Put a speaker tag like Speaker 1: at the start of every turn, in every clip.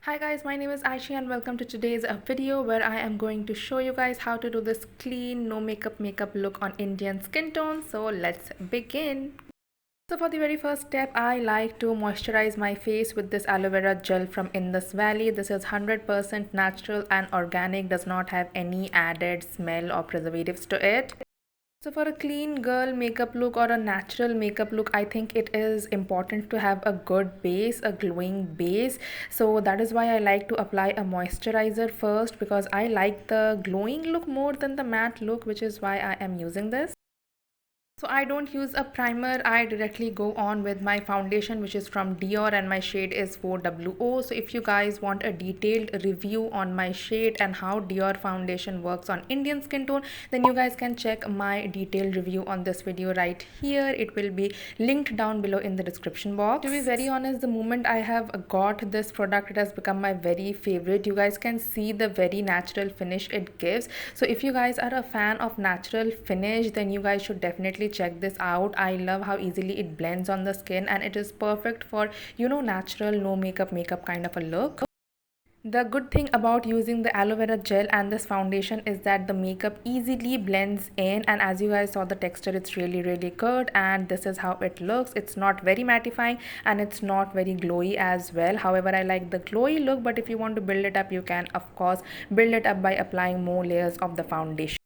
Speaker 1: Hi guys, my name is Aishi and welcome to today's video where I am going to show you guys how to do this clean no makeup look on Indian skin tone. So let's begin. So for the very first step, I like to moisturize my face with this aloe vera gel from Indus Valley. This is 100% natural and organic, does not have any added smell or preservatives to it. So for a clean girl makeup look or a natural makeup look, I think it is important to have a good base, a glowing base. So that is why I like to apply a moisturizer first, because I like the glowing look more than the matte look, which is why I am using this. So I don't use a primer, I directly go on with my foundation, which is from Dior, and my shade is 4WO. So if you guys want a detailed review on my shade and how Dior foundation works on Indian skin tone, then you guys can check my detailed review on this video right here. It will be linked down below in the description box. To be very honest, the moment I have got this product, it has become my very favorite. You guys can see the very natural finish it gives. So if you guys are a fan of natural finish, then you guys should definitely check this out. I love how easily it blends on the skin, and it is perfect for natural no makeup kind of a look. The good thing about using the aloe vera gel and this foundation is that the makeup easily blends in, and as you guys saw the texture, it's really good, and this is how it looks. It's not very mattifying and it's not very glowy as well. However, I like the glowy look, but if you want to build it up, you can of course build it up by applying more layers of the foundation.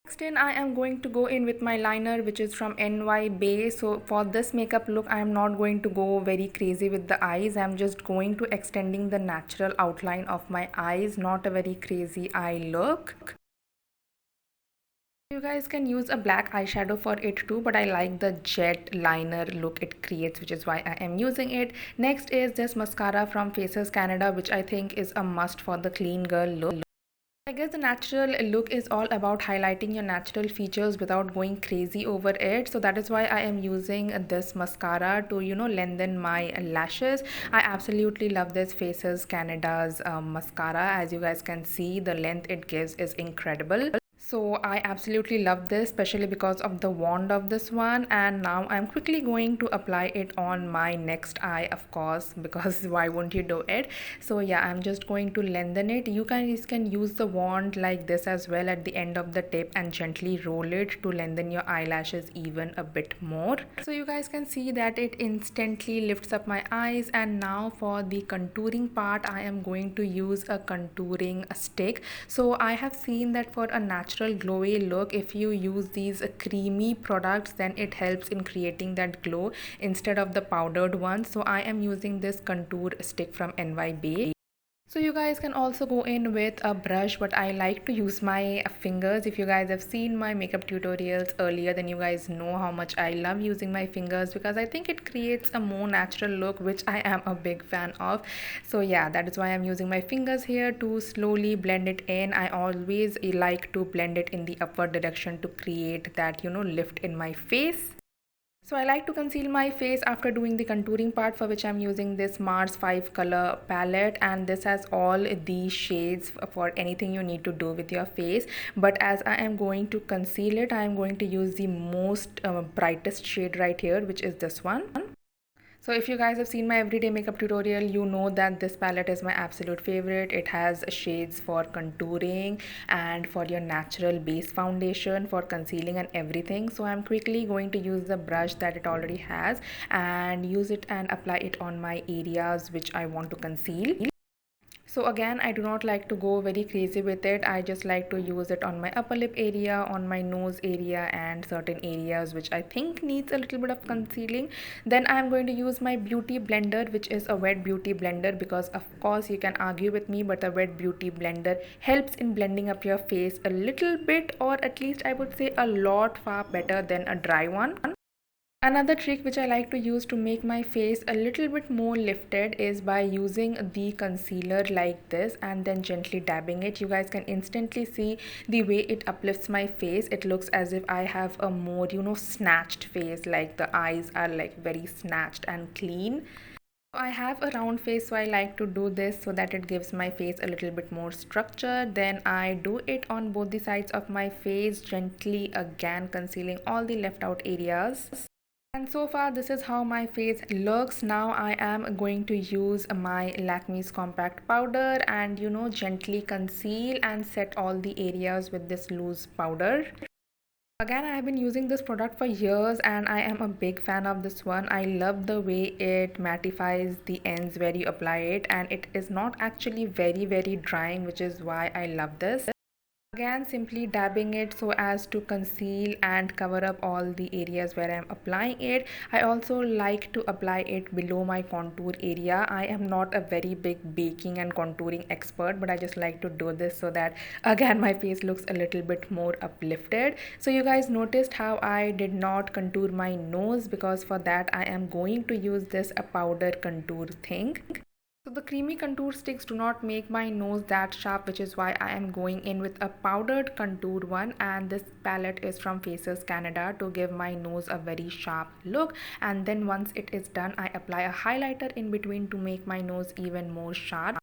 Speaker 1: Next in, I am going to go in with my liner, which is from NY Base. So for this makeup look, I am not going to go very crazy with the eyes. I am just going to extending the natural outline of my eyes, not a very crazy eye look. You guys can use a black eyeshadow for it too, but I like the jet liner look it creates, which is why I am using it. Next is this mascara from Faces Canada, which I think is a must for the clean girl look. I guess the natural look is all about highlighting your natural features without going crazy over it. So that is why I am using this mascara to, lengthen my lashes. I absolutely love this Faces Canada's mascara. As you guys can see, the length it gives is incredible. So I absolutely love this, especially because of the wand of this one. And now I'm quickly going to apply it on my next eye, of course, because why won't you do it? So yeah, I'm just going to lengthen it. You guys can use the wand like this as well at the end of the tip and gently roll it to lengthen your eyelashes even a bit more. So you guys can see that it instantly lifts up my eyes. And now for the contouring part, I am going to use a contouring stick. So I have seen that for a natural glowy look, if you use these creamy products, then it helps in creating that glow instead of the powdered ones. So I am using this contour stick from NY Bay. So you guys can also go in with a brush, but I like to use my fingers. If you guys have seen my makeup tutorials earlier, then you guys know how much I love using my fingers, because I think it creates a more natural look, which I am a big fan of. So yeah, that is why I'm using my fingers here to slowly blend it in. I always like to blend it in the upward direction to create that lift in my face. So I like to conceal my face after doing the contouring part, for which I'm using this Mars 5 color palette, and this has all the shades for anything you need to do with your face. But as I am going to conceal it, I am going to use the most brightest shade right here, which is this one. So if you guys have seen my everyday makeup tutorial, you know that this palette is my absolute favorite. It has shades for contouring and for your natural base foundation, for concealing and everything. So I'm quickly going to use the brush that it already has and use it and apply it on my areas which I want to conceal. So again, I do not like to go very crazy with it. I just like to use it on my upper lip area, on my nose area, and certain areas which I think needs a little bit of concealing. Then I'm going to use my beauty blender, which is a wet beauty blender, because of course you can argue with me, but a wet beauty blender helps in blending up your face a little bit, or at least I would say a lot far better than a dry one. Another trick which I like to use to make my face a little bit more lifted is by using the concealer like this and then gently dabbing it. You guys can instantly see the way it uplifts my face. It looks as if I have a more, snatched face, like the eyes are like very snatched and clean. I have a round face, so I like to do this so that it gives my face a little bit more structure. Then I do it on both the sides of my face, gently again concealing all the left out areas. And so far this is how my face looks. Now I am going to use my Lakme's compact powder and gently conceal and set all the areas with this loose powder. Again, I have been using this product for years and I am a big fan of this one. I love the way it mattifies the ends where you apply it, and it is not actually very drying, which is why I love this. Again, simply dabbing it so as to conceal and cover up all the areas where I am applying it. I also like to apply it below my contour area. I am not a very big baking and contouring expert, but I just like to do this so that again my face looks a little bit more uplifted. So you guys noticed how I did not contour my nose, because for that I am going to use this a powder contour thing. So the creamy contour sticks do not make my nose that sharp, which is why I am going in with a powdered contour one, and this palette is from Faces Canada to give my nose a very sharp look. And then once it is done, I apply a highlighter in between to make my nose even more sharp.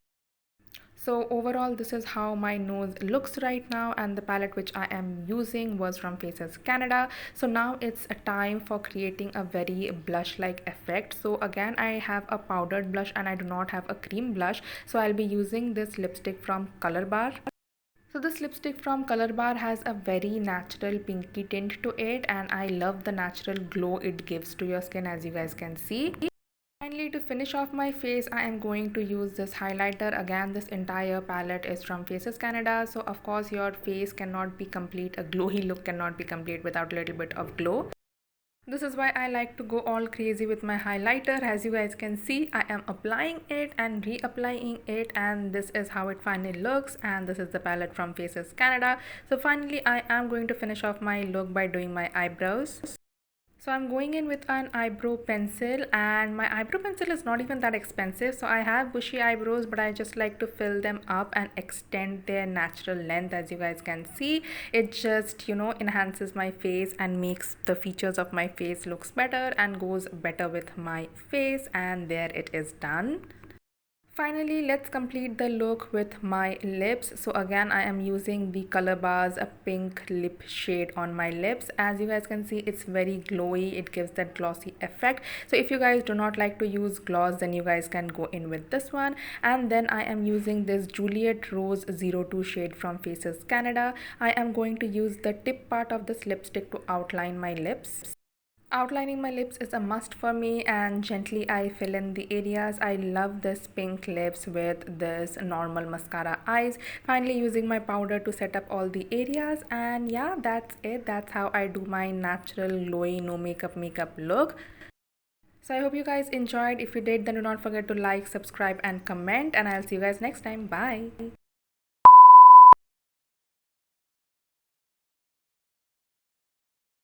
Speaker 1: So overall this is how my nose looks right now, and the palette which I am using was from Faces Canada. So now it's a time for creating a very blush like effect. So again, I have a powdered blush and I do not have a cream blush, so I'll be using this lipstick from Color Bar. So this lipstick from Color Bar has a very natural pinky tint to it, and I love the natural glow it gives to your skin, as you guys can see. Finally, to finish off my face, I am going to use this highlighter. Again, this entire palette is from Faces Canada. So of course your face cannot be complete, a glowy look cannot be complete without a little bit of glow. This is why I like to go all crazy with my highlighter. As you guys can see, I am applying it and reapplying it, and this is how it finally looks. And this is the palette from Faces Canada. So finally, I am going to finish off my look by doing my eyebrows. So I'm going in with an eyebrow pencil, and my eyebrow pencil is not even that expensive. So I have bushy eyebrows, but I just like to fill them up and extend their natural length. As you guys can see, it just enhances my face and makes the features of my face looks better and goes better with my face. And there it is done. Finally, let's complete the look with my lips. So again, I am using the Color Bar's a pink lip shade on my lips. As you guys can see, it's very glowy. It gives that glossy effect. So if you guys do not like to use gloss, then you guys can go in with this one. And then I am using this Juliet Rose 02 shade from Faces Canada. I am going to use the tip part of this lipstick to outline my lips. Outlining my lips is a must for me, and gently I fill in the areas. I love this pink lips with this normal mascara eyes. Finally using my powder to set up all the areas, and yeah, that's it. That's how I do my natural glowy no makeup look. So I hope you guys enjoyed. If you did, then do not forget to like, subscribe and comment, and I'll see you guys next time. Bye.